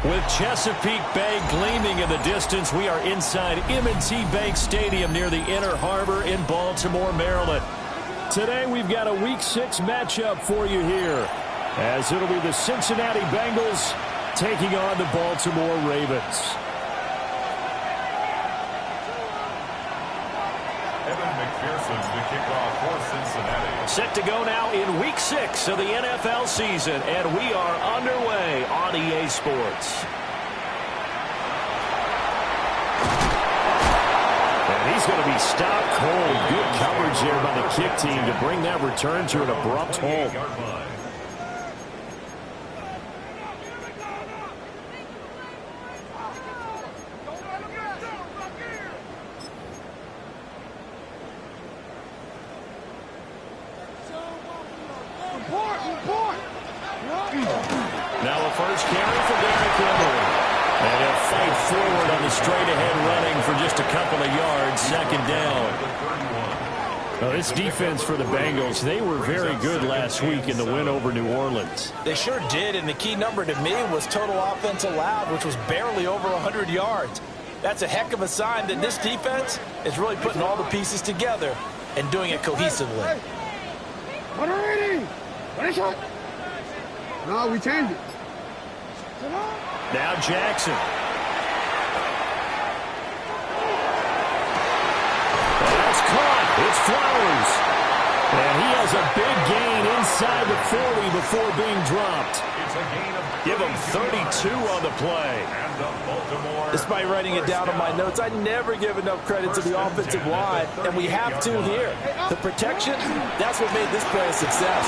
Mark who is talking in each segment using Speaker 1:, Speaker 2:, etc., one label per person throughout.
Speaker 1: With Chesapeake Bay gleaming in the distance, we are inside M&T Bank Stadium near the Inner Harbor in Baltimore, Maryland. Today we've got a Week 6 matchup for you here, as it'll be the Cincinnati Bengals taking on the Baltimore Ravens.
Speaker 2: To kick off for Cincinnati.
Speaker 1: Set to go now in Week 6 of the NFL season, and we are underway on EA Sports. And he's going to be stopped cold. Good coverage there by the kick team to bring that return to an abrupt halt. Now a first carry for Derrick Henry. And he'll fight forward on the straight-ahead running for just a couple of yards. Second down. Now this defense for the Bengals, they were very good last week in the win over New Orleans.
Speaker 3: They sure did, and the key number to me was total offense allowed, which was barely over 100 yards. That's a heck of a sign that this defense is really putting all the pieces together and doing it cohesively.
Speaker 4: No, we changed it.
Speaker 1: Now Jackson. That's caught. It's Flowers. And he has a big gain inside the 40 before being dropped. Give him 32 on the play.
Speaker 3: Despite writing it down on my notes, I never give enough credit to the offensive line, and we have to here. The protection, that's what made this play a success.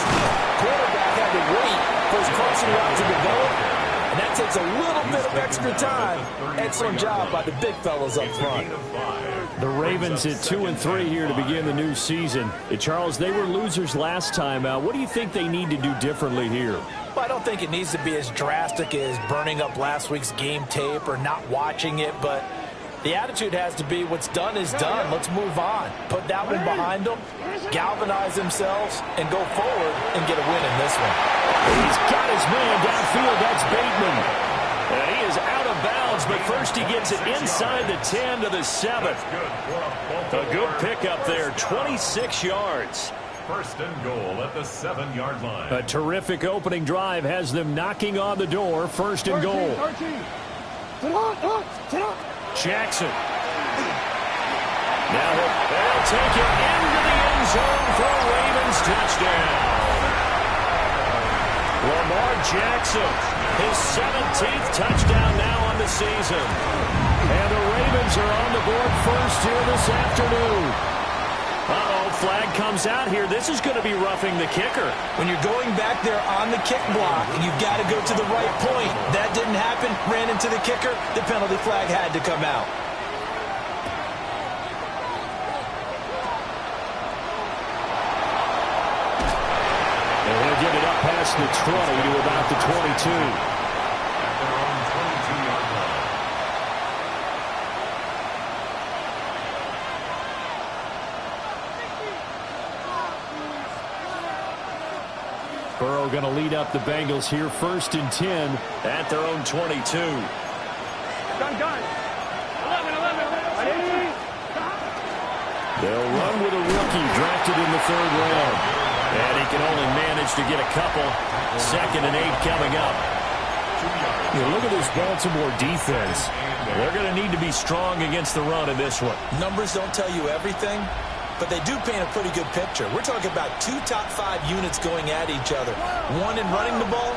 Speaker 3: Quarterback had to wait for his crossing route to develop, and that takes a little bit of extra time. Excellent job by the big fellas up front.
Speaker 1: The Ravens at 2-3 here to begin the new season. Charles, they were losers last time out. What do you think they need to do differently here?
Speaker 3: Well, I don't think it needs to be as drastic as burning up last week's game tape or not watching it, but the attitude has to be what's done is done. Let's move on. Put that one behind them, galvanize themselves, and go forward and get a win in this one.
Speaker 1: He's got his man downfield. That's Bateman. And he is out of bounds, but first he gets it inside the 10 to the 7. A good pickup there, 26 yards.
Speaker 2: First and goal at the 7-yard line.
Speaker 1: A terrific opening drive has them knocking on the door. First and goal. Jackson. Now they'll take it into the end zone for a Ravens touchdown. Lamar Jackson, his 17th touchdown now on the season. And the Ravens are on the board first here this afternoon. Uh-oh, flag comes out here. This is going to be roughing the kicker.
Speaker 3: When you're going back there on the kick block, you've got to go to the right point. That didn't happen, ran into the kicker. The penalty flag had to come out.
Speaker 1: And he'll get it up past the 20 to about the 22. Burrow going to lead up the Bengals here, first and 10 at their own 22. They'll run with a rookie drafted in the 3rd round. And he can only manage to get a couple. 2nd and 8 coming up. Look at this Baltimore defense. They're going to need to be strong against the run in this one.
Speaker 3: Numbers don't tell you everything, but they do paint a pretty good picture. We're talking about 2 top 5 units going at each other. One in running the ball,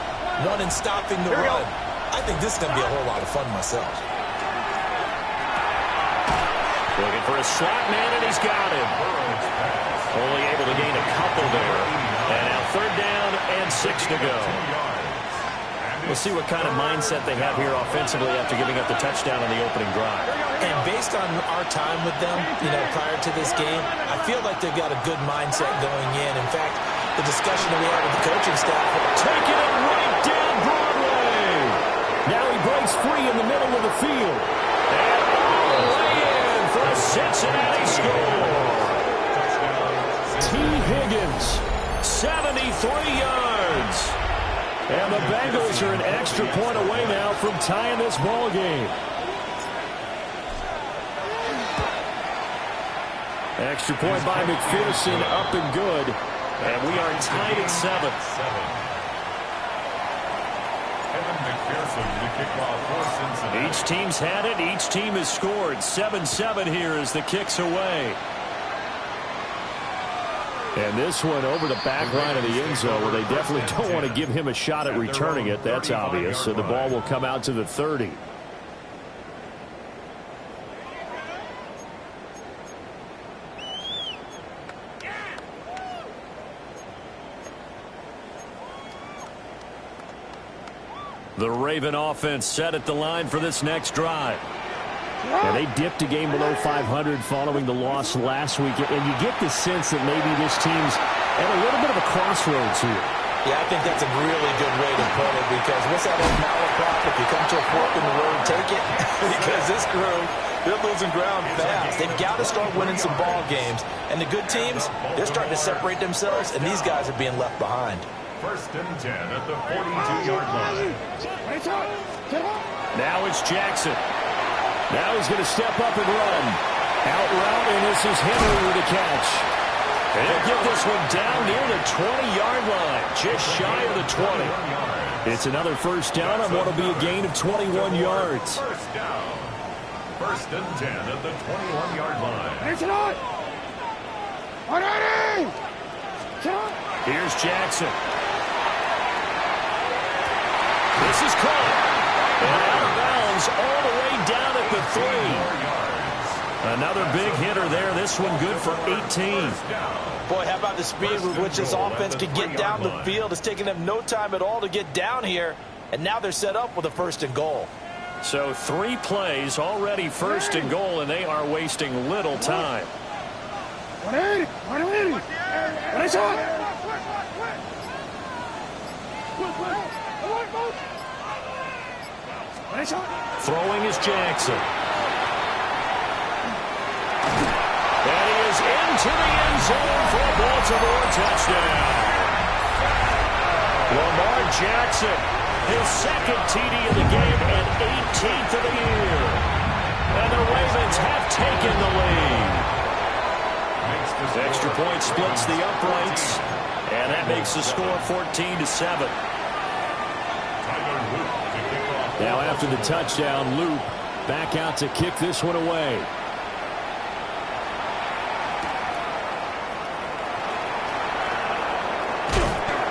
Speaker 3: one in stopping the run. I think this is going to be a whole lot of fun myself.
Speaker 1: Looking for a slot man, and he's got him. Only able to gain a couple tackle there. And now 3rd down and 6 to go. We'll see what kind of mindset they have here offensively after giving up the touchdown on the opening drive.
Speaker 3: And based on our time with them, prior to this game, I feel like they've got a good mindset going in. In fact, the discussion that we had with the coaching staff.
Speaker 1: Taking it right down Broadway. Now he breaks free in the middle of the field. And all the way in for a Cincinnati score. T. Higgins, 73 yards. And the Bengals are an extra point away now from tying this ball game. Extra point by McPherson, up and good. And we are tied at 7. Each team's had it. Each team has scored. 7-7 here as the kick's away. And this one over the back line of the end zone, where they definitely don't want to give him a shot at returning it. That's obvious. So the ball will come out to the 30. The Raven offense set at the line for this next drive. And they dipped a game below 500 following the loss last week. And you get the sense that maybe this team's at a little bit of a crossroads here.
Speaker 3: Yeah, I think that's a really good way to put it, because what's that old malaprop? If you come to a fork in the road, take it. Because this crew, they're losing ground fast. They've got to start winning some ball games. And the good teams, they're starting to separate themselves, and these guys are being left behind.
Speaker 2: 1st and 10 at the 42-yard line.
Speaker 1: Now it's Jackson. Now he's going to step up and run. Out route, and this is Henry with a catch. And he'll get this one down near the 20-yard line, just shy of the 20. It's another 1st down on what will be a gain of 21 yards.
Speaker 2: 1st down. 1st and 10 at the 21-yard line.
Speaker 1: Here's Jackson. This is caught. And out of bounds all the way down at the 3. Another big hitter there. This one good for 18.
Speaker 3: Boy, how about the speed with which this offense can get down the field? It's taking them no time at all to get down here. And now they're set up with a 1st and goal.
Speaker 1: So 3 plays already 1st and goal, and they are wasting little time. Throwing is Jackson. And he is into the end zone for a Baltimore touchdown. Lamar Jackson, his 2nd TD of the game and 18th of the year. And the Ravens have taken the lead. Extra point splits the uprights, and that makes the score 14-7. Now after the touchdown, Loop back out to kick this one away.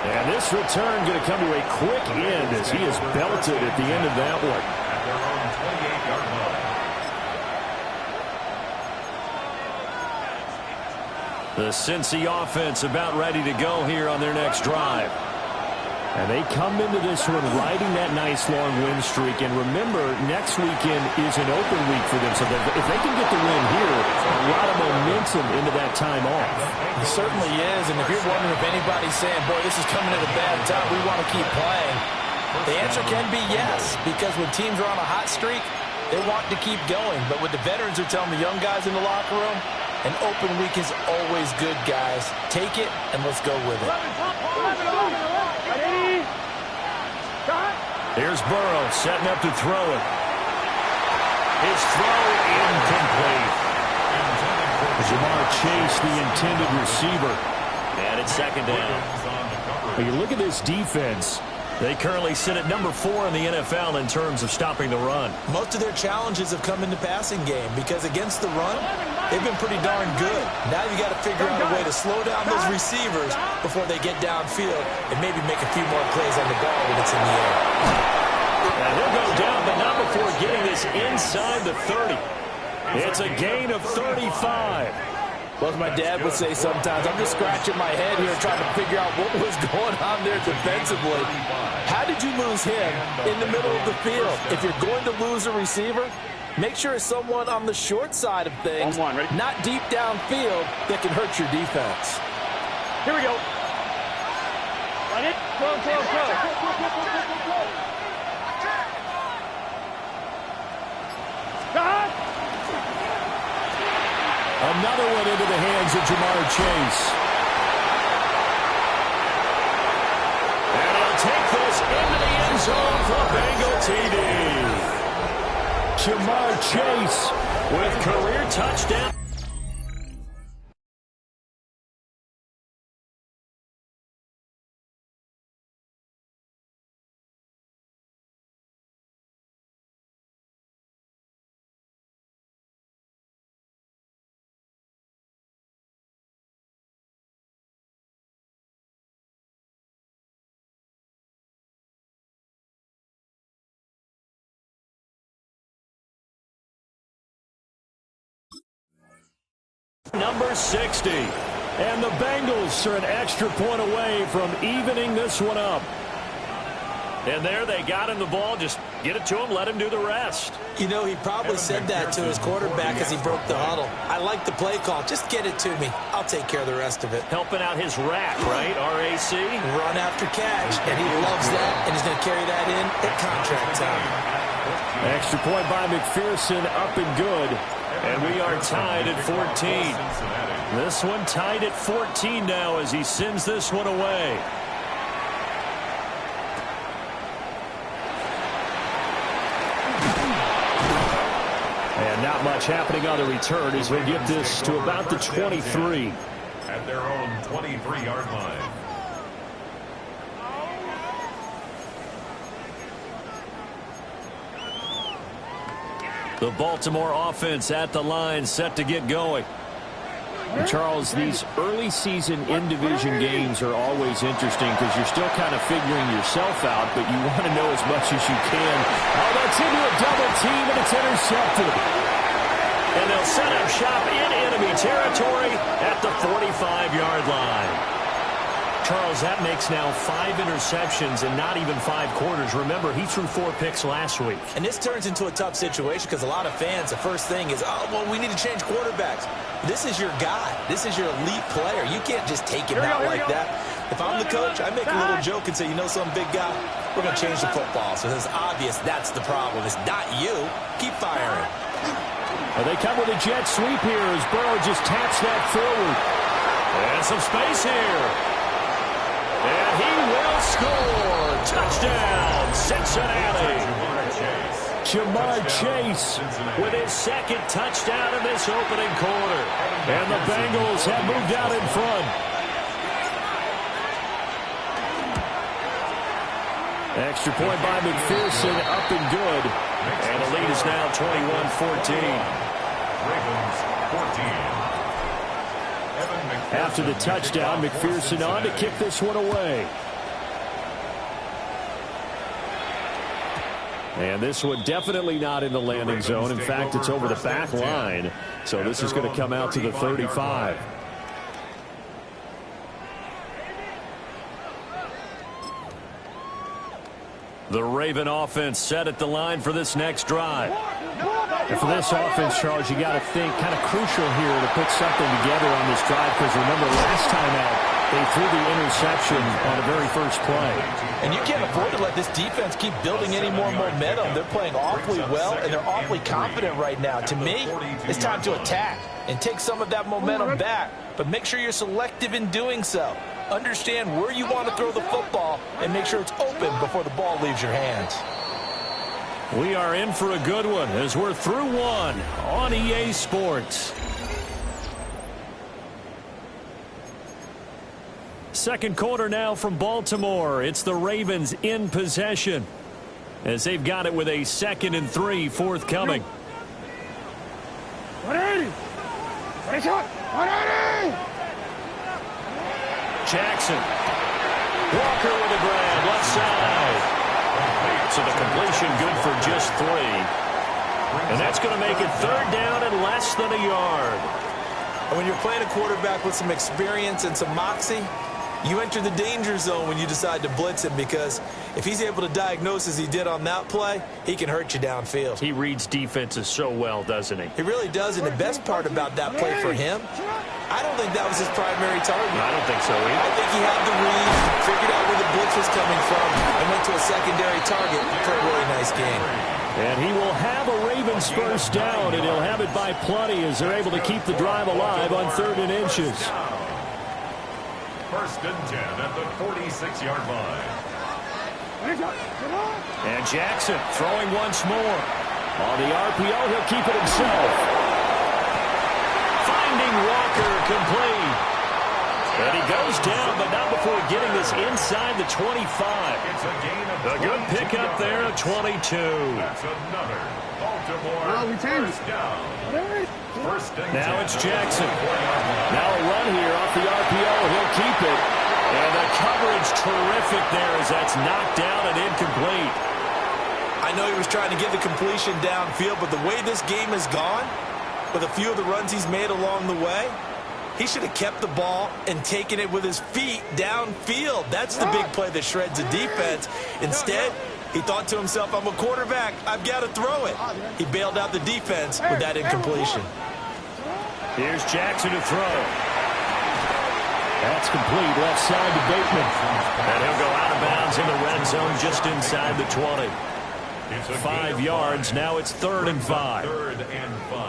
Speaker 1: And this return going to come to a quick end as he is belted at the end of that one.
Speaker 2: At their own 28-yard line.
Speaker 1: The Cincy offense about ready to go here on their next drive. And they come into this one riding that nice long win streak. And remember, next weekend is an open week for them. So if they can get the win here, a lot of momentum into that time off.
Speaker 3: It certainly is. And if you're wondering if anybody's saying, boy, this is coming at a bad time, we want to keep playing, the answer can be yes. Because when teams are on a hot streak, they want to keep going. But what the veterans are telling the young guys in the locker room, an open week is always good, guys. Take it, and let's go with it.
Speaker 1: Here's Burrow setting up to throw it. His throw incomplete. Jamar Chase, the intended receiver. And it's 2nd down. When you look at this defense, they currently sit at number 4 in the NFL in terms of stopping the run.
Speaker 3: Most of their challenges have come in the passing game because against the run, they've been pretty darn good. Now you got to figure out a way to slow down those receivers before they get downfield and maybe make a few more plays on the ball when it's in the air.
Speaker 1: And he'll go down, but not before getting this inside the 30. It's a gain of 35.
Speaker 3: Well, as my dad would say sometimes, I'm just scratching my head here trying to figure out what was going on there defensively. How did you lose him in the middle of the field? If you're going to lose a receiver, make sure it's someone on the short side of things, not deep downfield, that can hurt your defense.
Speaker 4: Here we go. Run it. Go.
Speaker 1: Another one into the hands of Jamar Chase. And he'll take this into the end zone for Bengal TD. Jamar Chase with career touchdown. Number 60. And the Bengals are an extra point away from evening this one up. And there they got him the ball. Just get it to him, let him do the rest.
Speaker 3: You know, he probably said that to his quarterback as he broke the huddle. I like the play call. Just get it to me. I'll take care of the rest of it.
Speaker 1: Helping out his rack, right? R-A-C?
Speaker 3: Run after catch. And he loves that, and he's going to carry that in at contract time.
Speaker 1: Extra point by McPherson, up and good. And we are tied at 14. This one tied at 14 now as he sends this one away. And not much happening on the return as we get this to about the 23.
Speaker 2: At their own 23-yard line.
Speaker 1: The Baltimore offense at the line, set to get going. And Charles, these early season in-division games are always interesting because you're still kind of figuring yourself out, but you want to know as much as you can. Oh, that's into a double team, and it's intercepted. And they'll set up shop in enemy territory at the 45-yard line. Charles, that makes now 5 interceptions and not even 5 quarters. Remember, he threw 4 picks last week.
Speaker 3: And this turns into a tough situation because a lot of fans, the first thing is, oh, well, we need to change quarterbacks. This is your guy. This is your elite player. You can't just take him out like that. If I'm the coach, I make a little joke and say, you know some big guy, we're going to change the football. So it's obvious that's the problem. It's not you. Keep firing.
Speaker 1: Well, they come with a jet sweep here as Burrow just taps that forward. And some space here. And he will score. Touchdown, Cincinnati. Jamar Chase with his second touchdown in this opening quarter. And the Bengals have moved out in front. Extra point by McPherson, up and good. And the lead is now 21-14.
Speaker 2: Ravens 14.
Speaker 1: After the touchdown, McPherson on to kick this one away. And this one definitely not in the landing zone. In fact, it's over the back line. So this is going to come out to the 35. The Raven offense set at the line for this next drive. And for this offense, Charles, you got to think kind of crucial here to put something together on this drive because remember last time out, they threw the interception on the very first play.
Speaker 3: And you can't afford to let this defense keep building any more momentum. They're playing awfully well, and they're awfully confident right now. To me, it's time to attack and take some of that momentum back, but make sure you're selective in doing so. Understand where you want to throw the football and make sure it's open before the ball leaves your hands.
Speaker 1: We are in for a good one as we're through one on EA Sports. Second quarter now from Baltimore. It's the Ravens in possession as they've got it with a 2nd and 3 forthcoming.
Speaker 4: 180!
Speaker 1: Jackson. Walker with a grab, left side. So the completion good for just 3. And that's going to make it 3rd down and less than a yard.
Speaker 3: And when you're playing a quarterback with some experience and some moxie, you enter the danger zone when you decide to blitz him, because if he's able to diagnose as he did on that play, he can hurt you downfield.
Speaker 1: He reads defenses so well, doesn't he?
Speaker 3: He really does, and the best part about that play for him, I don't think that was his primary target.
Speaker 1: I don't think so either.
Speaker 3: I think he had the read, figured out where the blitz was coming from, and went to a secondary target for a really nice gain.
Speaker 1: And he will have a Ravens first down, and he'll have it by plenty as they're able to keep the drive alive on 3rd and inches.
Speaker 2: 1st and 10 at the 46-yard line.
Speaker 1: And Jackson throwing once more. On the RPO, he'll keep it himself. Finding Walker, complete. And he goes down, but not before getting this inside the 25.
Speaker 2: It's a gain of
Speaker 1: A good pickup there at 22.
Speaker 2: That's another Baltimore first down. First and
Speaker 1: Now
Speaker 2: 10.
Speaker 1: it's Jackson. Now a run here off the RPO. He'll keep it. And the coverage terrific there as that's knocked down and incomplete.
Speaker 3: I know he was trying to get the completion downfield, but the way this game has gone, with a few of the runs he's made along the way, he should have kept the ball and taken it with his feet downfield. That's the big play that shreds a defense. Instead, he thought to himself, I'm a quarterback, I've got to throw it. He bailed out the defense with that incompletion.
Speaker 1: Here's Jackson to throw. That's complete, left side to Bateman. And he'll go out of bounds in the red zone just inside the 20. 5 yards, now it's 3rd and 5.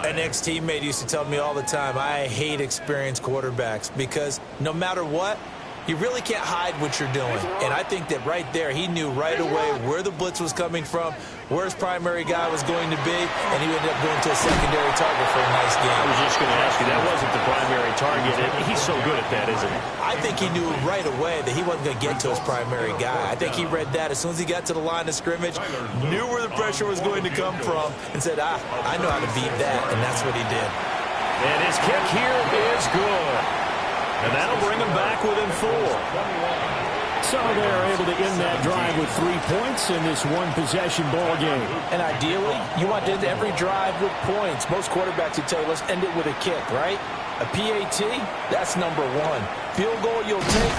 Speaker 3: An ex-teammate used to tell me all the time, I hate experienced quarterbacks because no matter what, you really can't hide what you're doing. And I think that right there, he knew right away where the blitz was coming from, where his primary guy was going to be, and he ended up going to a secondary target for a nice game.
Speaker 1: I was just going to ask you, that wasn't the primary target. He's so good at that, isn't he?
Speaker 3: I think he knew right away that he wasn't going to get to his primary guy. I think he read that as soon as he got to the line of scrimmage, knew where the pressure was going to come from, and said, I know how to beat that, and that's what he did.
Speaker 1: And his kick here is good. And that'll bring him back within 4. So they're able to end that drive with 3 points in this one-possession ball game.
Speaker 3: And ideally, you want to end every drive with points. Most quarterbacks would tell you, let's end it with a kick, right? A PAT, that's number 1. Field goal you'll take.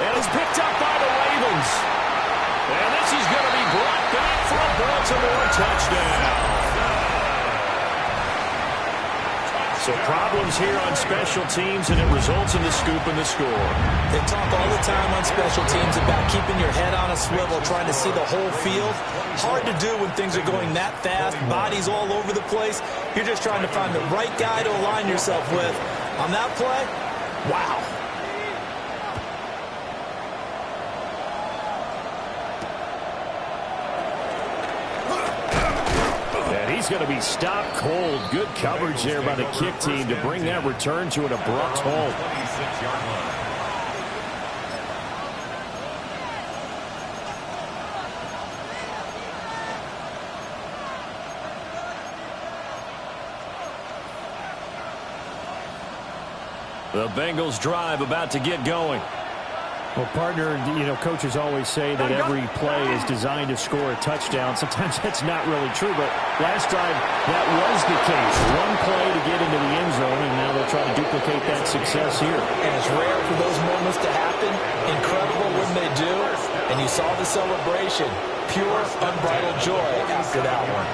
Speaker 1: And it's picked up by the Ravens. And this is going to be brought back for a Baltimore touchdown. So problems here on special teams, and it results in the scoop and the score.
Speaker 3: They talk all the time on special teams about keeping your head on a swivel, trying to see the whole field. Hard to do when things are going that fast, bodies all over the place. You're just trying to find the right guy to align yourself with. On that play, wow.
Speaker 1: He's going to be stopped cold. Good coverage there by the kick team to bring that return to an abrupt halt.
Speaker 2: 26-yard line.
Speaker 1: The Bengals drive about to get going.
Speaker 5: Well, partner, coaches always say that every play is designed to score a touchdown. Sometimes that's not really true, but last drive, that was the case. One play to get into the end zone, and now they'll try to duplicate that success here.
Speaker 3: And it's rare for those moments to happen. Incredible when they do. And you saw the celebration. Pure, unbridled joy after that one.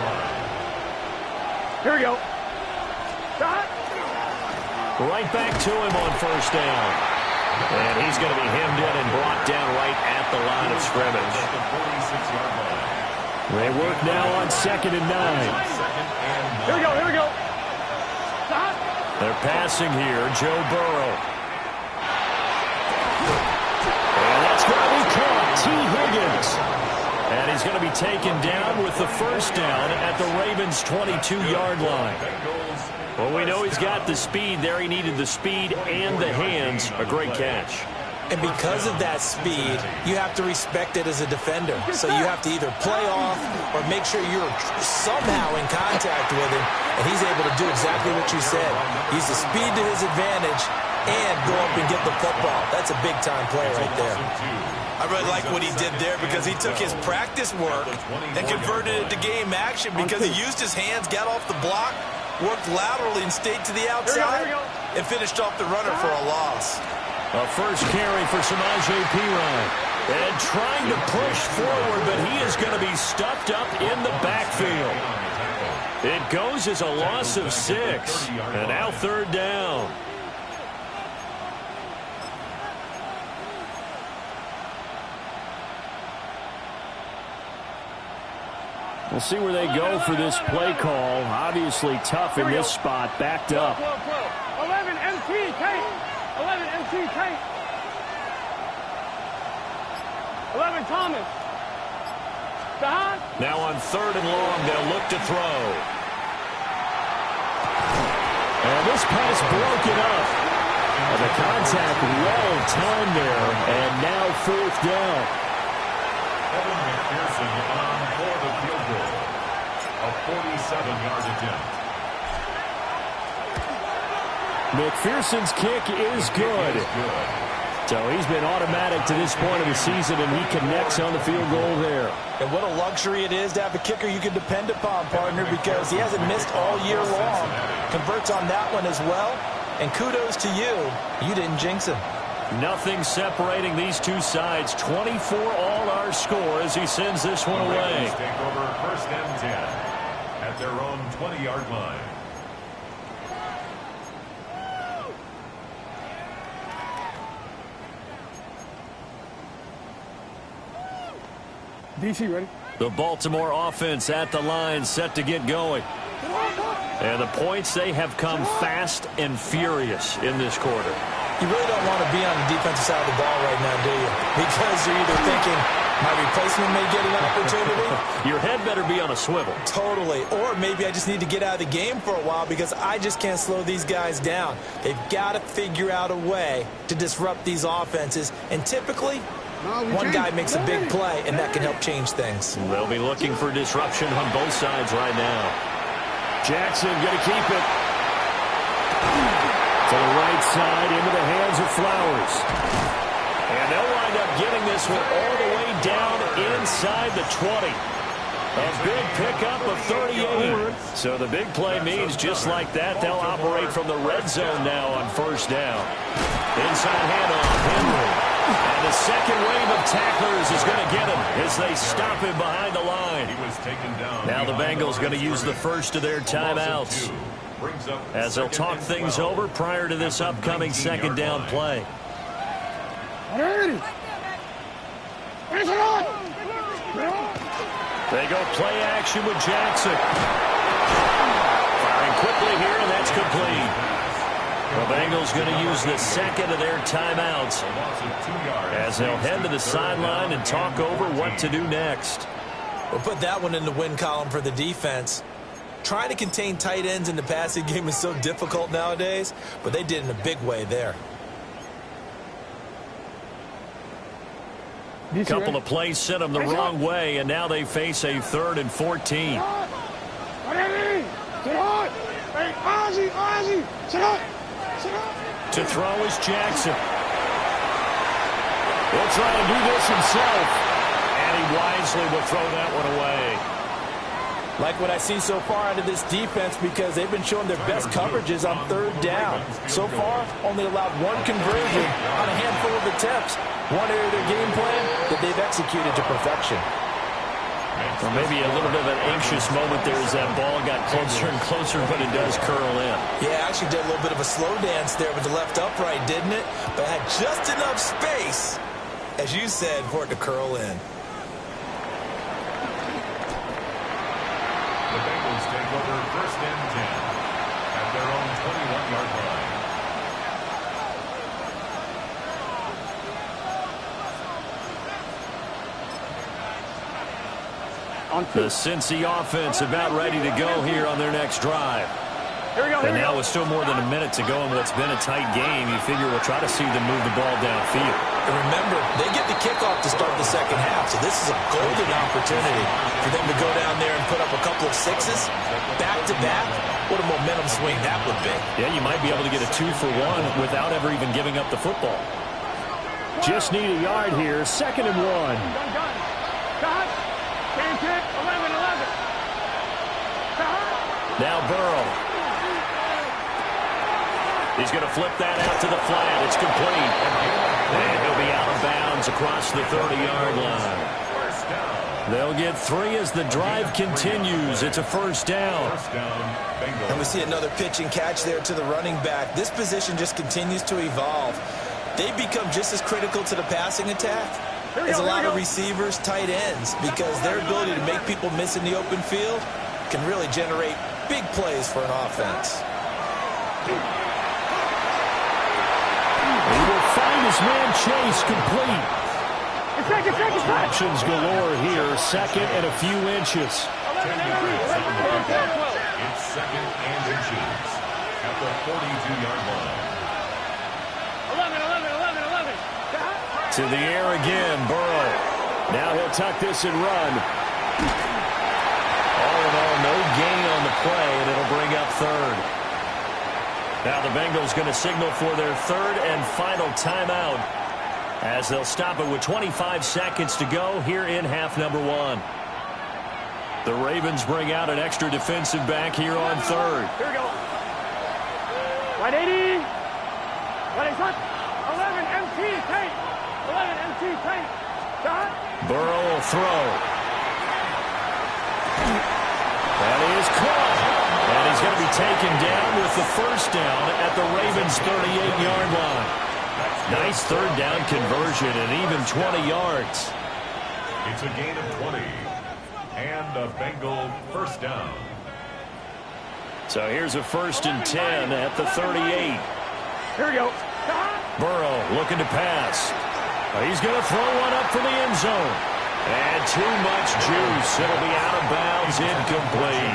Speaker 4: Here we go.
Speaker 1: Right back to him on first down. And he's going to be hemmed in and brought down right at the line of scrimmage. They work now on 2nd and 9.
Speaker 4: Here we go, here we go.
Speaker 1: They're passing here, Joe Burrow. And that's going to be caught, T. Higgins. And he's going to be taken down with the first down at the Ravens' 22-yard line. Well, we know he's got the speed there. He needed the speed and the hands. A great catch.
Speaker 3: And because of that speed, you have to respect it as a defender. So you have to either play off or make sure you're somehow in contact with him, and he's able to do exactly what you said. Use the speed to his advantage and go up and get the football. That's a big-time play right there. I really like what he did there because he took his practice work and converted it to game action because he used his hands, got off the block, worked laterally and stayed to the outside, and finished off the runner for a loss.
Speaker 1: A first carry for Samaje Perine. And trying to push forward, but he is going to be stuffed up in the backfield. It goes as a loss of 6. And now third down.
Speaker 5: We'll see where they go for this play call. Obviously tough in this spot, backed up.
Speaker 4: 11 MT, Kate. 11 MT, Kate. 11 Thomas.
Speaker 1: Now on third and long, they'll look to throw.
Speaker 5: And this pass broken up. And the contact well timed there. And now fourth down.
Speaker 2: Evan McPherson on for the field goal. A 47-yard attempt.
Speaker 5: McPherson's kick is good. So he's been automatic to this point of the season, and he connects on the field goal there.
Speaker 3: And what a luxury it is to have a kicker you can depend upon, partner, because he hasn't missed all year long. Converts on that one as well. And kudos to you. You didn't jinx him.
Speaker 1: Nothing separating these two sides. 24 all our score as he sends this one away.
Speaker 2: Take over first and 10 at their own 20-yard line.
Speaker 4: DC ready?
Speaker 1: The Baltimore offense at the line, set to get going. And the points, they have come fast and furious in this quarter.
Speaker 3: You really don't want to be on the defensive side of the ball right now, do you? Because you're either thinking, my replacement may get an opportunity.
Speaker 1: Your head better be on a swivel.
Speaker 3: Totally. Or maybe I just need to get out of the game for a while because I just can't slow these guys down. They've got to figure out a way to disrupt these offenses. And typically, one guy makes a big play, and that can help change things.
Speaker 1: They'll be looking for disruption on both sides right now. Jackson going to keep it. To the right side, into the hands of Flowers. And they'll wind up getting this one all the way down inside the 20. A big pickup of 38. So the big play means just like that, they'll operate from the red zone now on first down. Inside handoff, Henry. And the second wave of tacklers is going to get him as they stop him behind the line.
Speaker 2: He was taken down.
Speaker 1: Now the Bengals going to use the first of their timeouts as they'll talk things over prior to this upcoming second down play. They go play action with Jackson. Firing quickly here, and that's complete. The Bengals going to use the second of their timeouts as they'll head to the sideline and talk over what to do next.
Speaker 3: We'll put that one in the win column for the defense. Trying to contain tight ends in the passing game is so difficult nowadays, but they did in a big way there.
Speaker 1: A couple of plays sent them the wrong way, and now they face a 3rd and 14. To throw is Jackson. He'll try and do this himself. And he wisely will throw that one away.
Speaker 3: Like what I see so far out of this defense because they've been showing their best coverages on third down. So far, only allowed one conversion on a handful of attempts. One area of their game plan that they've executed to perfection.
Speaker 1: Or maybe a little bit of an anxious moment there as that ball got closer and closer, but it does curl in.
Speaker 3: Yeah, actually did a little bit of a slow dance there with the left upright, didn't it? But had just enough space, as you said, for it to curl in.
Speaker 2: The Bengals take over first and 10 at their own 21-yard line.
Speaker 1: The Cincy offense about ready to go here on their next drive.
Speaker 4: Here we go,
Speaker 1: and now with still more than a minute to go in what's been a tight game, you figure we'll try to see them move the ball downfield.
Speaker 3: And remember, they get the kickoff to start the second half, so this is a golden opportunity for them to go down there and put up a couple of sixes back-to-back. What a momentum swing that would be.
Speaker 1: Yeah, you might be able to get a 2-for-1 without ever even giving up the football.
Speaker 5: Just need a yard here, 2nd and 1.
Speaker 1: Now Burrow. He's going to flip that out to the flat. It's complete. And he'll be out of bounds across the 30-yard line. They'll get 3 as the drive continues. It's a first down.
Speaker 3: And we see another pitch and catch there to the running back. This position just continues to evolve. They become just as critical to the passing attack as a lot of receivers, tight ends, because their ability to make people miss in the open field can really generate big plays for an offense.
Speaker 5: He will find his man Chase complete. Options galore here. Second and a few inches.
Speaker 2: It's second and inches at the 42-yard line.
Speaker 1: 11. To the air again, Burrow. Now he'll tuck this and run. All in all, no gain on the play, and it'll bring up third. Now the Bengals going to signal for their third and final timeout, as they'll stop it with 25 seconds to go here in half number 1. The Ravens bring out an extra defensive back here on third.
Speaker 4: Here we go. 180. 11 MT tight. 11 MT tight. Shot.
Speaker 1: Burrow will throw. That is caught. And he's going to be taken down with the first down at the Ravens' 38-yard line. Nice third down conversion and even 20 yards.
Speaker 2: It's a gain of 20 and a Bengal first down.
Speaker 1: So here's a 1st and 10 at the 38.
Speaker 4: Here we go.
Speaker 1: Burrow looking to pass. He's going to throw one up for the end zone. And too much juice. It'll be out of bounds, incomplete.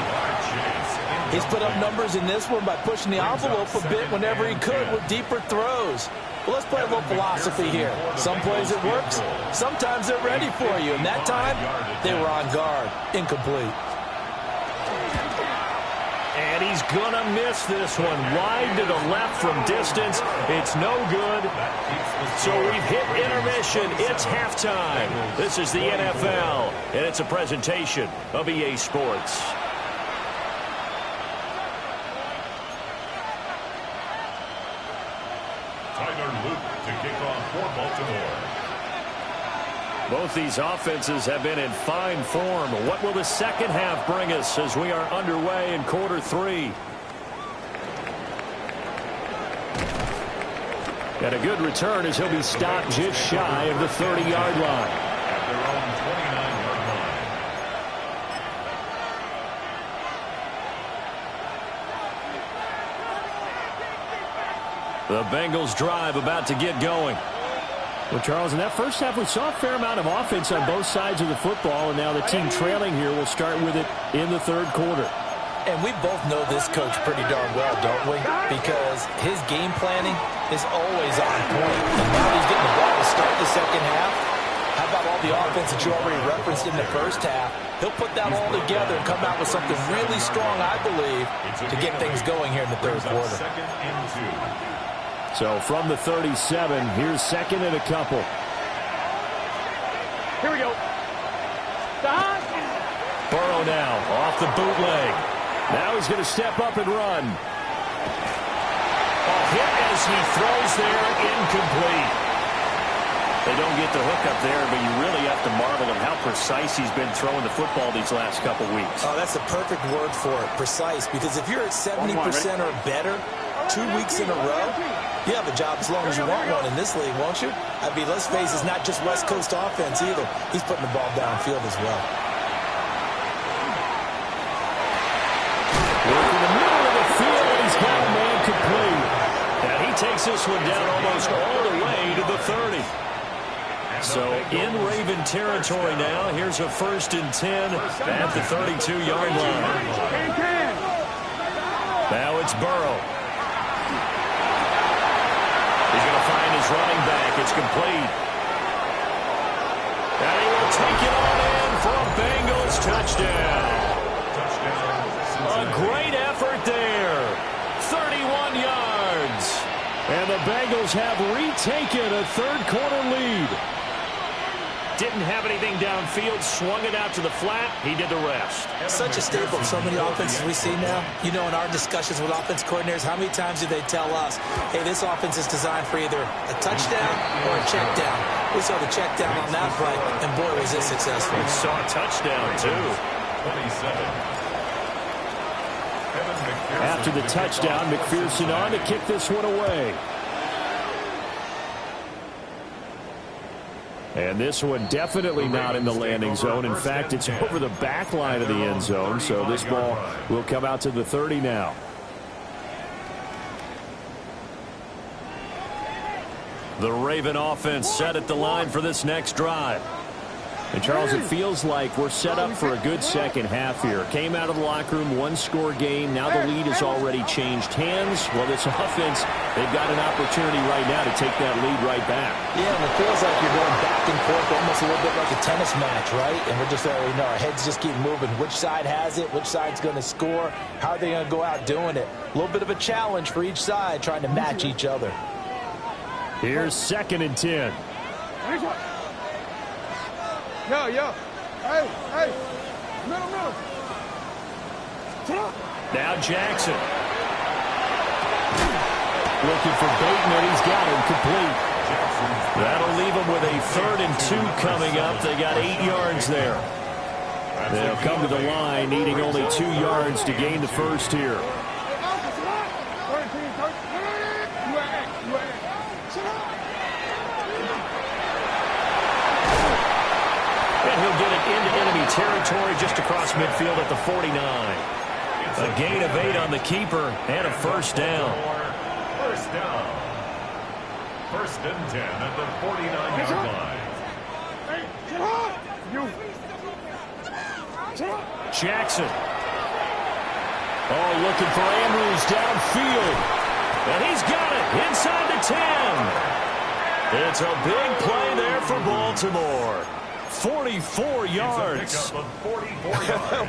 Speaker 3: He's put up numbers in this one by pushing the envelope a bit whenever he could with deeper throws. Well, let's play a little philosophy here. Some plays it works. Sometimes they're ready for you. And that time, they were on guard. Incomplete.
Speaker 1: And he's going to miss this one. Wide to the left from distance. It's no good. So we've hit intermission. It's halftime. This is the NFL, and it's a presentation of EA Sports.
Speaker 2: To kick off for Baltimore.
Speaker 1: Both these offenses have been in fine form. What will the second half bring us as we are underway in quarter 3? And a good return as he'll be stopped just shy of the 30-yard line.
Speaker 2: At their own 29-yard line.
Speaker 1: The Bengals drive about to get going.
Speaker 5: Well, Charles, in that first half, we saw a fair amount of offense on both sides of the football, and now the team trailing here will start with it in the third quarter.
Speaker 3: And we both know this coach pretty darn well, don't we? Because his game planning is always on point. And now he's getting the ball to start the second half. How about all the offense that you already referenced in the first half? He'll put that all together and come out with something really strong, I believe, to get things going here in the third quarter.
Speaker 2: Second and 2.
Speaker 5: So from the 37, here's second and a couple.
Speaker 4: Here we go. Stop.
Speaker 1: Burrow now off the bootleg. Now he's going to step up and run. A hit as he throws there, incomplete. They don't get the hook up there, but you really have to marvel at how precise he's been throwing the football these last couple weeks.
Speaker 3: Oh, that's the perfect word for it, precise. Because if you're at 70% or better 2 weeks in a row, you have a job as long as you want one in this league, won't you? I mean, let's face it, it's not just West Coast offense either. He's putting the ball downfield as well.
Speaker 1: Work in the middle of the field, and he's got a man complete. And he takes this one down almost all the way to the 30. So in Raven territory now, here's a 1st and 10 at the 32-yard line. Now it's Burrow. He's going to find his running back. It's complete. And he will take it on in for a Bengals touchdown. A great effort there. 31 yards. And the Bengals have retaken a third quarter lead. Didn't have anything downfield, swung it out to the flat. He did the rest.
Speaker 3: Such a staple of so many offenses we see now. You know, in our discussions with offense coordinators, how many times do they tell us, hey, this offense is designed for either a touchdown or a check down. We saw the check down on that play, and boy, was it successful.
Speaker 1: We saw a touchdown, too.
Speaker 2: 27.
Speaker 5: After the touchdown, McPherson on to kick this one away. And this one definitely not in the landing zone. In fact, it's over the back line of the end zone, so this ball will come out to the 30 now.
Speaker 1: The Raven offense set at the line for this next drive.
Speaker 5: And, Charles, it feels like we're set up for a good second half here. Came out of the locker room, one-score game. Now the lead has already changed hands. Well, this offense, they've got an opportunity right now to take that lead right back.
Speaker 3: Yeah, and it feels like you're going back and forth, almost a little bit like a tennis match, right? And we're just already know our heads just keep moving. Which side has it? Which side's going to score? How are they going to go out doing it? A little bit of a challenge for each side, trying to match each other.
Speaker 5: Here's 2nd and 10.
Speaker 4: Yo. Hey. Middle.
Speaker 1: Now Jackson.
Speaker 5: Looking for Bateman. He's got him complete.
Speaker 1: That'll leave him with a 3rd and 2 coming up. They got 8 yards there.
Speaker 5: They'll come to the line, needing only 2 yards to gain the first here.
Speaker 1: And he'll get it into enemy territory just across midfield at the 49. A gain of 8 on the keeper and a first down.
Speaker 2: First down. 1st and 10 at the 49-yard line.
Speaker 1: Jackson. Oh, looking for Andrews downfield. And he's got it inside the 10. It's a big play there for Baltimore. 44 yards.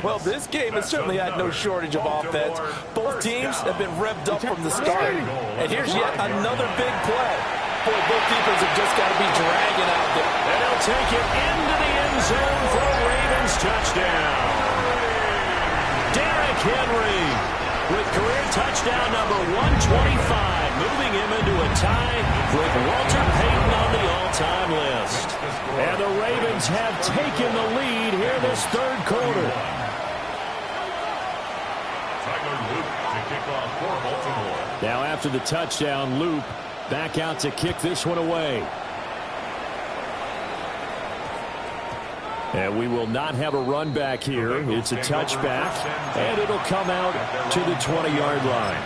Speaker 3: Well, this game has certainly had no shortage of offense. Both teams have been revved up from the start. And here's yet another big play. Boy, both defenses have just got to be dragging out there.
Speaker 1: And he'll take it into the end zone for a Ravens touchdown. Derrick Henry with career touchdown number 125, moving him into a tie with Walter Payton on the all-time list. And the Ravens have taken the lead here this 3rd quarter.
Speaker 5: Now after the touchdown, Loop back out to kick this one away. And we will not have a run back here. It's a touchback, and it'll come out to the 20-yard line.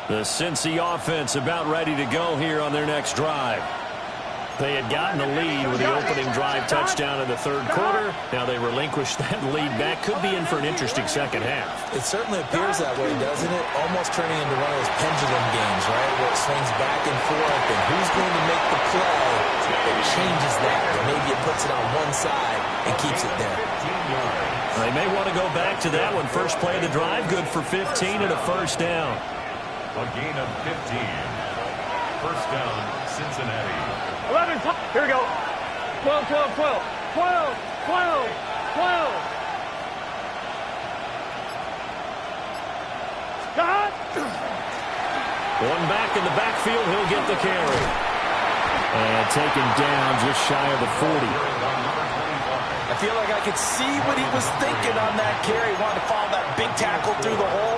Speaker 1: The Cincy offense about ready to go here on their next drive. They had gotten the lead with the opening drive touchdown in the 3rd quarter. Now they relinquished that lead back. Could be in for an interesting second half.
Speaker 3: It certainly appears that way, doesn't it? Almost turning into one of those pendulum games, right? Where it swings back and forth, and who's going to make the play? It changes that. Or maybe it puts it on one side and keeps it there.
Speaker 1: They may want to go back to that one. First play of the drive, good for 15 and a first down.
Speaker 2: A gain of 15. First down, Cincinnati.
Speaker 4: 11. Here we go. 12. Got.
Speaker 1: One back in the backfield, he'll get the carry.
Speaker 5: And taken down just shy of the 40.
Speaker 3: I feel like I could see what he was thinking on that carry. Wanted to follow that big tackle through the hole.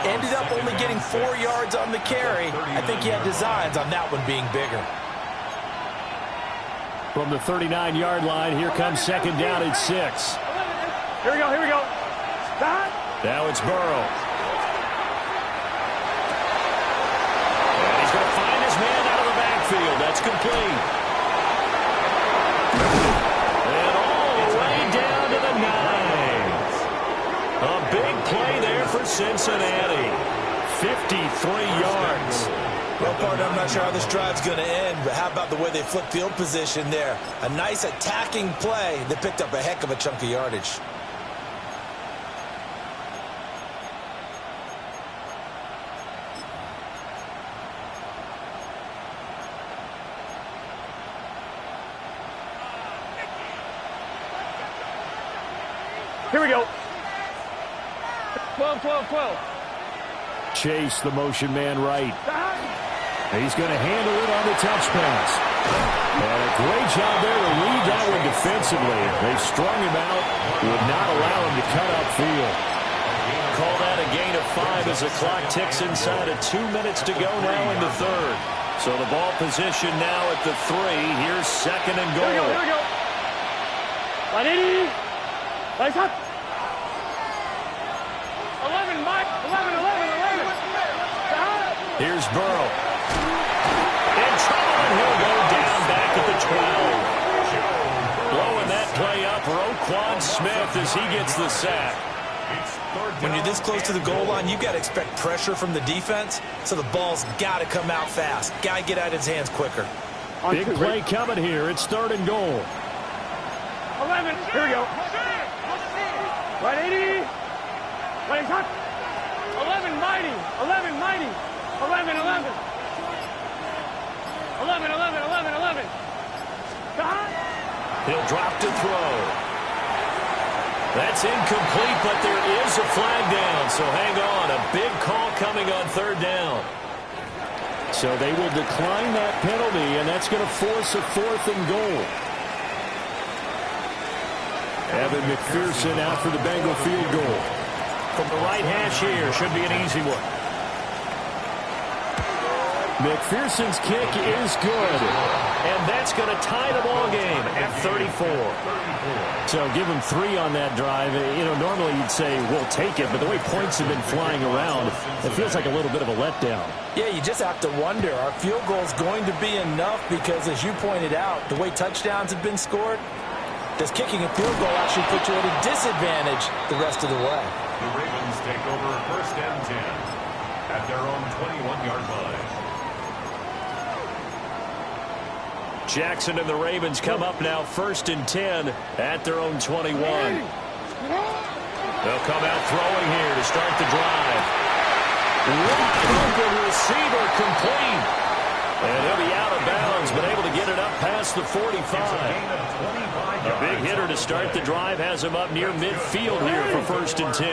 Speaker 3: Ended up only getting 4 yards on the carry. I think he had designs on that one being bigger.
Speaker 5: From the 39-yard line, here comes 2nd down and 6.
Speaker 4: Here we go. Stop.
Speaker 1: Now it's Burrow. And he's going to find his man out of the backfield. That's complete. And all the way down to the 9. A big play there for Cincinnati. 53 yards.
Speaker 3: Well, partner, I'm not sure how this drive's going to end, but how about the way they flip field position there? A nice attacking play that picked up a heck of a chunk of yardage.
Speaker 4: Here we go. 12, 12, 12.
Speaker 5: Chase the motion man right. He's going to handle it on the touch pass. And a great job there to lead that one defensively. They strung him out, would not allow him to cut upfield.
Speaker 1: Call that a gain of 5 as the clock ticks inside of 2 minutes to go now in the third. So the ball position now at the 3. Here's second and goal.
Speaker 4: Here we go. 180. Lights up. 11, Mike. 11, 11, 11.
Speaker 1: Here's Burrow. In trouble, and he'll go down back at the 12. Blowing that play up, Roquan Smith as he gets the sack.
Speaker 3: When you're this close to the goal line, you've got to expect pressure from the defense, so the ball's got to come out fast. Got to get out of his hands quicker.
Speaker 5: Big play coming here. It's third and goal.
Speaker 4: 11. Here we go. 180. Lights up. 11, mighty. 11, mighty. 11, 11. 11, 11, 11, 11.
Speaker 1: He'll drop to throw. That's incomplete, but there is a flag down, so hang on. A big call coming on third down.
Speaker 5: So they will decline that penalty, and that's going to force a fourth and goal. Evan McPherson out for the Bengal field goal.
Speaker 1: From the right hash here, should be an easy one.
Speaker 5: McPherson's kick is good.
Speaker 1: And that's going to tie the ball game at 34.
Speaker 5: So give him 3 on that drive. You know, normally you'd say, we'll take it, but the way points have been flying around, it feels like a little bit of a letdown.
Speaker 3: Yeah, you just have to wonder, are field goals going to be enough? Because as you pointed out, the way touchdowns have been scored, does kicking a field goal actually put you at a disadvantage the rest of the way?
Speaker 2: The Ravens take over first and 10 at their own 21-yard line.
Speaker 1: Jackson and the Ravens come up now first and 10 at their own 21. They'll come out throwing here to start the drive. Wide open receiver complete. And he'll be out of bounds, but able to get it up past the 45. A big hitter to start the drive has him up near midfield here for first and 10.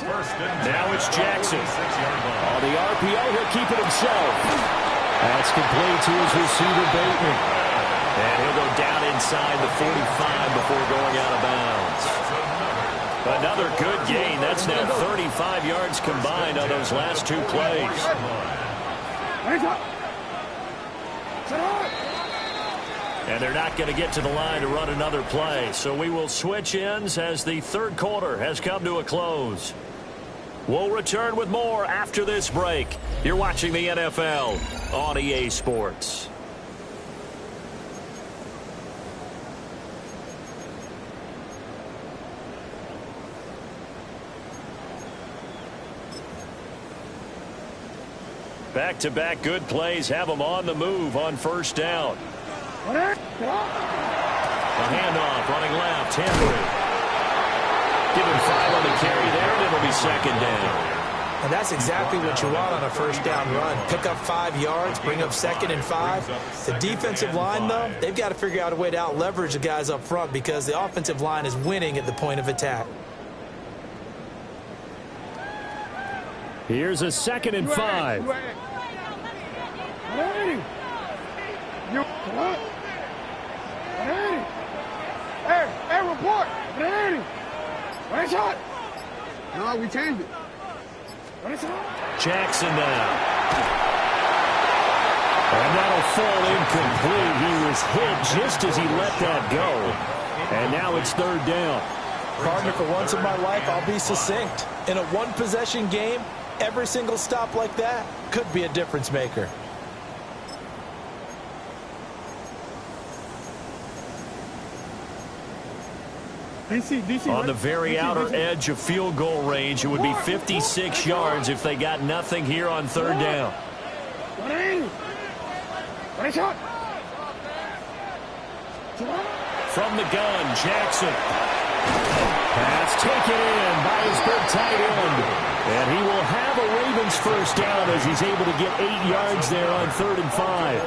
Speaker 1: Now it's Jackson.
Speaker 5: On the RPO, he'll keep it himself. That's complete to his receiver, Bateman.
Speaker 1: And he'll go down inside the 45 before going out of bounds. Another good gain. That's now 35 yards combined on those last 2 plays. And they're not going to get to the line to run another play. So we will switch ends as the third quarter has come to a close. We'll return with more after this break. You're watching the NFL on EA Sports. Back-to-back good plays have them on the move on first down. A handoff running left. Henry. Give him 5 on the carry there, and it'll be second down.
Speaker 3: And that's exactly what you want on a first down run. Pick up 5 yards, bring up second and 5. The defensive line, though, they've got to figure out a way to out-leverage the guys up front because the offensive line is winning at the point of attack.
Speaker 5: Here's a second and 5.
Speaker 4: Hey, report. Right shot. No, we changed it.
Speaker 1: Jackson now.
Speaker 5: And that'll fall incomplete. He was hit just as he let that go. And now it's third down.
Speaker 3: Partner, for once in my life, I'll be succinct. In a one-possession game, every single stop like that could be a difference maker.
Speaker 1: On the very outer edge of field goal range, it would be 56 yards if they got nothing here on third down. From the gun, Jackson.
Speaker 5: Pass taken in by his big tight end. And he will have a Ravens first down as he's able to get 8 yards there on 3rd and 5.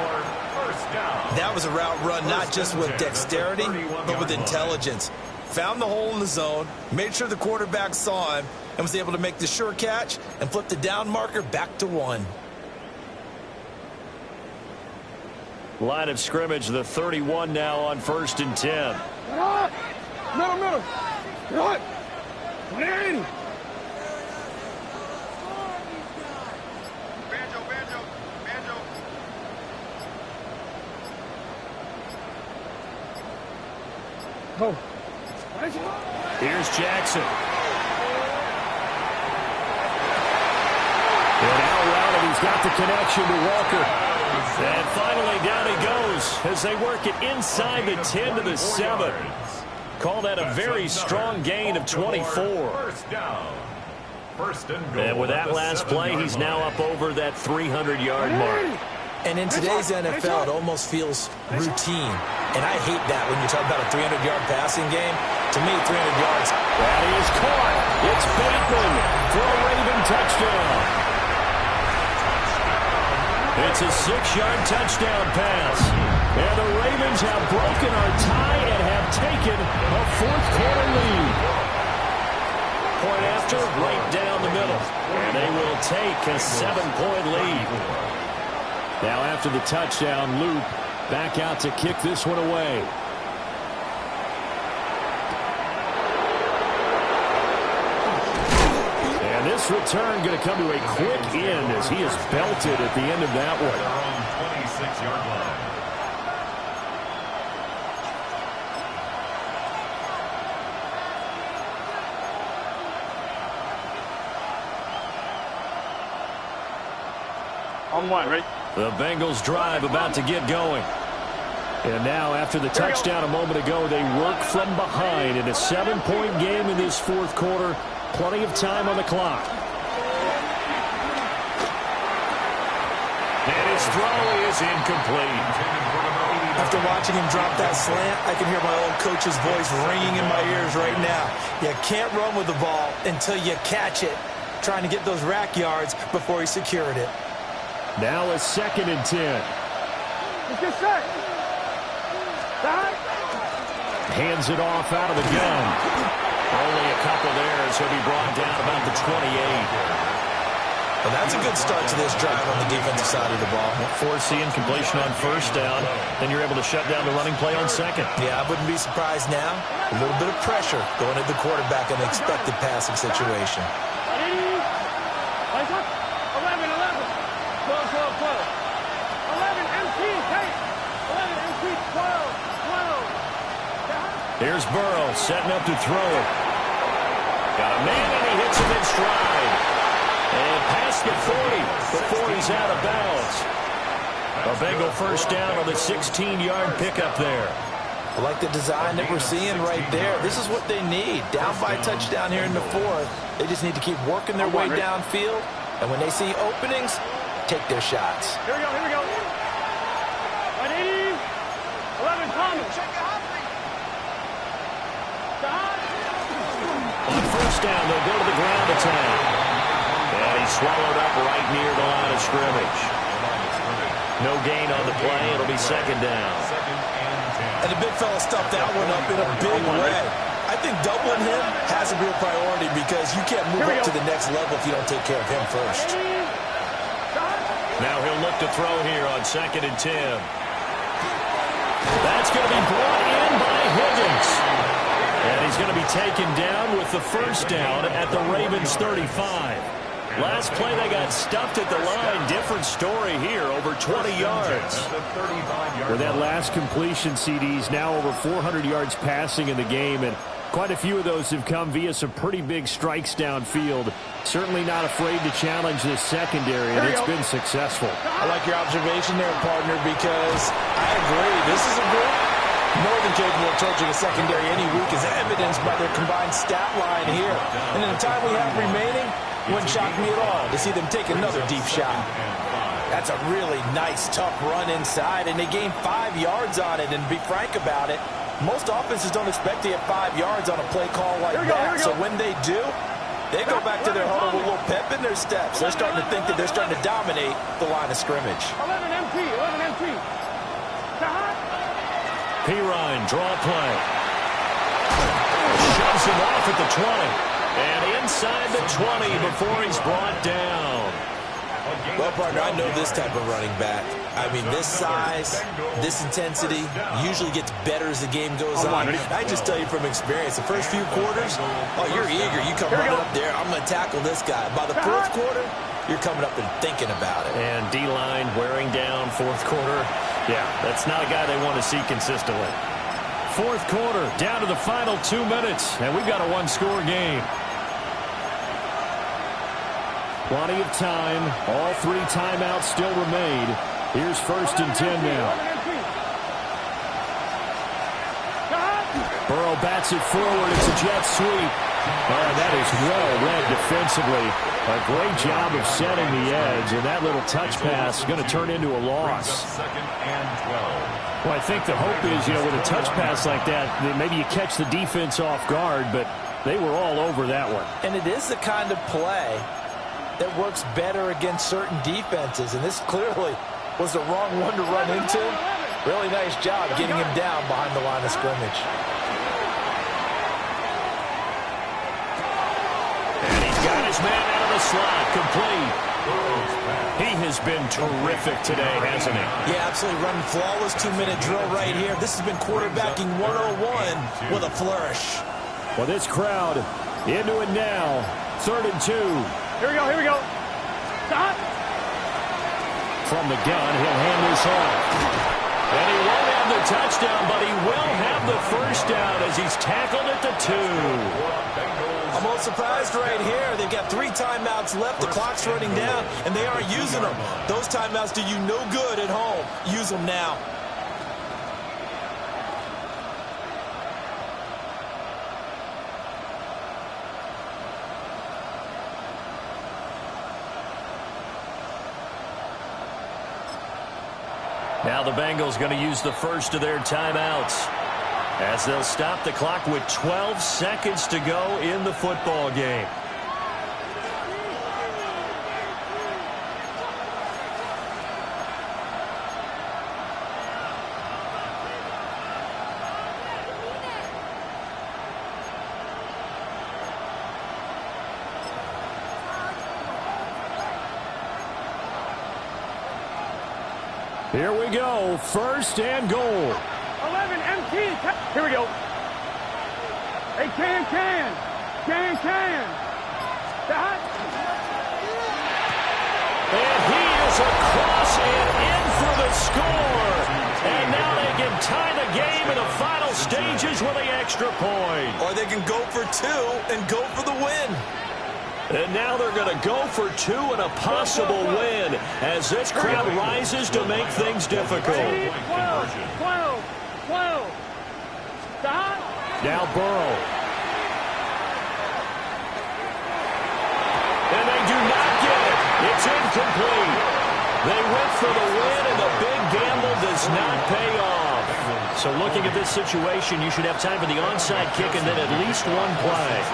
Speaker 3: That was a route run not just with dexterity, but with intelligence. Found the hole in the zone, made sure the quarterback saw him, and was able to make the sure catch and flip the down marker back to 1.
Speaker 1: Line of scrimmage, the 31 now on 1st and 10.
Speaker 4: Middle. What? 180. Banjo. Oh.
Speaker 1: Here's Jackson. And out route, he's got the connection to Walker. And finally down he goes as they work it inside the 10 to the 7. Call that a very strong gain of 24. And with that last play, he's now up over that 300-yard mark.
Speaker 3: And in today's NFL, it almost feels routine. And I hate that when you talk about a 300-yard passing game. To me, 300 yards.
Speaker 1: That is caught. It's Bateman for a Raven touchdown. It's a 6-yard touchdown pass. And the Ravens have broken our tie and have taken a 4th-quarter lead. Point after, right down the middle. And they will take a 7-point lead. Now after the touchdown, Loop back out to kick this one away. And this return going to come to a quick end as he is belted at the end of that one.
Speaker 2: 26-yard line.
Speaker 4: On 1, ready?
Speaker 1: The Bengals drive about to get going. And now after the touchdown a moment ago, they work from behind in a 7-point game in this 4th quarter. Plenty of time on the clock. And his throw is incomplete.
Speaker 3: After watching him drop that slant, I can hear my old coach's voice ringing in my ears right now. You can't run with the ball until you catch it. Trying to get those rack yards before he secured it.
Speaker 1: Now a 2nd and 10.
Speaker 4: Let's get set. Stop.
Speaker 1: Hands it off out of the gun. Only a couple there as he'll be brought down about the 28.
Speaker 3: Well, that's a good start to this drive on the defensive side of the ball.
Speaker 1: Forcing completion on 1st down. Then you're able to shut down the running play on 2nd.
Speaker 3: Yeah, I wouldn't be surprised now. A little bit of pressure going at the quarterback in an expected passing situation.
Speaker 4: 11. 12. 11 MP, hey! 11 MP, 12.
Speaker 1: Here's Burrow setting up to throw it. Got a man and he hits him in stride. And past the 40 before he's out of bounds. A Bengal 1st down on the 16-yard pickup there.
Speaker 3: I like the design that we're seeing right there. This is what they need. Down by a touchdown here in the 4th. They just need to keep working their way downfield. And when they see openings, take their shots.
Speaker 4: Here we go. 180. 11 Thomas.
Speaker 1: On 1st down, they'll go to the ground attack. And he's swallowed up right near the line of scrimmage. No gain on the play. It'll be 2nd down.
Speaker 3: And the big fella stuffed that one up in a big way. I think doubling him has a real priority because you can't move up to the next level if you don't take care of him first.
Speaker 1: Now he'll look to throw here on 2nd and 10. That's going to be brought in by Higgins. And he's going to be taken down with the 1st down at the Ravens 35. Last play they got stuffed at the line. Different story here, over 20 yards.
Speaker 5: With that last completion, CD's now over 400 yards passing in the game, and quite a few of those have come via some pretty big strikes downfield. Certainly not afraid to challenge this secondary, and it's been successful.
Speaker 3: I like your observation there, partner, because I agree. This is a group more than capable of torching a secondary any week, as evidenced by their combined stat line here. And in the time we have remaining, wouldn't shock me at all to see them take another deep shot. That's a really nice, tough run inside, and they gained 5 yards on it. And to be frank about it, most offenses don't expect to get 5 yards on a play call like that. So when they do, they go back to their huddle with a little pep in their steps. They're starting to think that they're starting to dominate the line of scrimmage.
Speaker 4: 11 MP.
Speaker 1: Pirine, draw play. Shoves him off at the 20. And inside the 20 before he's brought down.
Speaker 3: Well, partner, I know this type of running back. I mean, this size, this intensity usually gets better as the game goes on. I just tell you from experience, the first few quarters, oh, you're eager. You come running up there, I'm going to tackle this guy. By the fourth quarter, you're coming up and thinking about it.
Speaker 1: And D-line wearing down fourth quarter. Yeah, that's not a guy they want to see consistently. Fourth quarter, down to the final 2 minutes, and we've got a one-score game. Plenty of time. All 3 timeouts still remain. Here's 1st and 10 now. Burrow bats it forward. It's a jet sweep. Oh, that is well read defensively. A great job of setting the edge, and that little touch pass is going to turn into a loss. Well, I think the hope is, with a touch pass like that, maybe you catch the defense off guard, but they were all over that one.
Speaker 3: And it is the kind of play that works better against certain defenses, and this clearly was the wrong one to run into. Really nice job getting him down behind the line of scrimmage.
Speaker 1: And he's got his man out of the slot, complete. He has been terrific today, hasn't he?
Speaker 3: Yeah, absolutely. Running flawless 2-minute drill right here. This has been quarterbacking 101 with a flourish.
Speaker 5: Well, this crowd into it now. 3rd and 2.
Speaker 4: Here we go. Stop.
Speaker 5: From the gun, he'll hand this off.
Speaker 1: And he won't have the touchdown, but he will have the first down as he's tackled at the 2.
Speaker 3: I'm a little surprised right here. They've got 3 timeouts left. The clock's running down, and they aren't using them. Those timeouts do you no good at home. Use them now.
Speaker 1: Now the Bengals going to use the first of their timeouts as they'll stop the clock with 12 seconds to go in the football game.
Speaker 5: Here we go. 1st and goal.
Speaker 4: 11, MT. Here we go. Hey, can. Stop.
Speaker 1: And he is across and in for the score. And now they can tie the game in the final stages with the extra point.
Speaker 3: Or they can go for 2 and go for the win.
Speaker 1: And now they're going to go for 2 and a possible win as this crowd rises to make things difficult.
Speaker 4: 12. Stop.
Speaker 5: Now Burrow.
Speaker 1: And they do not get it. It's incomplete. They went for the win, and the big gamble does not pay off. So looking at this situation, you should have time for the onside kick and then at least one play.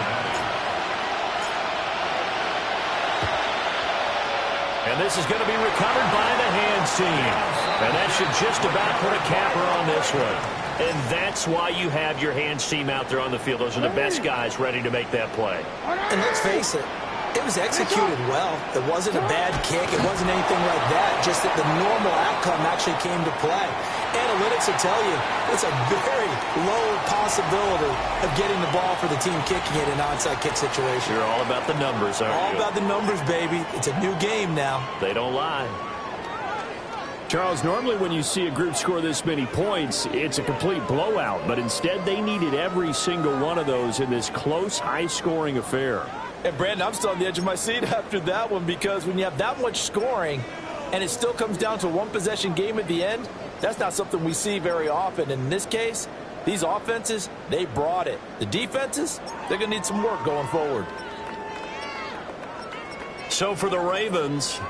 Speaker 1: And this is going to be recovered by the hands team. And that should just about put a capper on this one. And that's why you have your hands team out there on the field. Those are the best guys ready to make that play.
Speaker 3: And let's face it, it was executed well. It wasn't a bad kick. It wasn't anything like that. Just that the normal outcome actually came to play. Analytics will tell you it's a very low possibility of getting the ball for the team kicking it in an onside kick situation.
Speaker 1: You're all about the numbers, aren't you?
Speaker 3: All about the numbers, baby. It's a new game now.
Speaker 1: They don't lie.
Speaker 5: Charles, normally when you see a group score this many points, it's a complete blowout. But instead, they needed every single one of those in this close, high-scoring affair.
Speaker 3: And, Brandon, I'm still on the edge of my seat after that one because when you have that much scoring and it still comes down to a one-possession game at the end, that's not something we see very often. And in this case, these offenses, they brought it. The defenses, they're going to need some work going forward.
Speaker 1: So for the Ravens,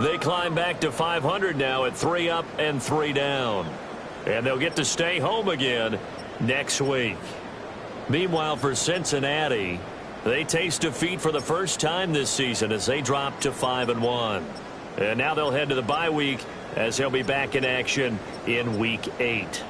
Speaker 1: they climb back to 500 now at 3 up and 3 down. And they'll get to stay home again next week. Meanwhile, for Cincinnati, they taste defeat for the first time this season as they drop to 5-1. And now they'll head to the bye week as they'll be back in action in Week 8.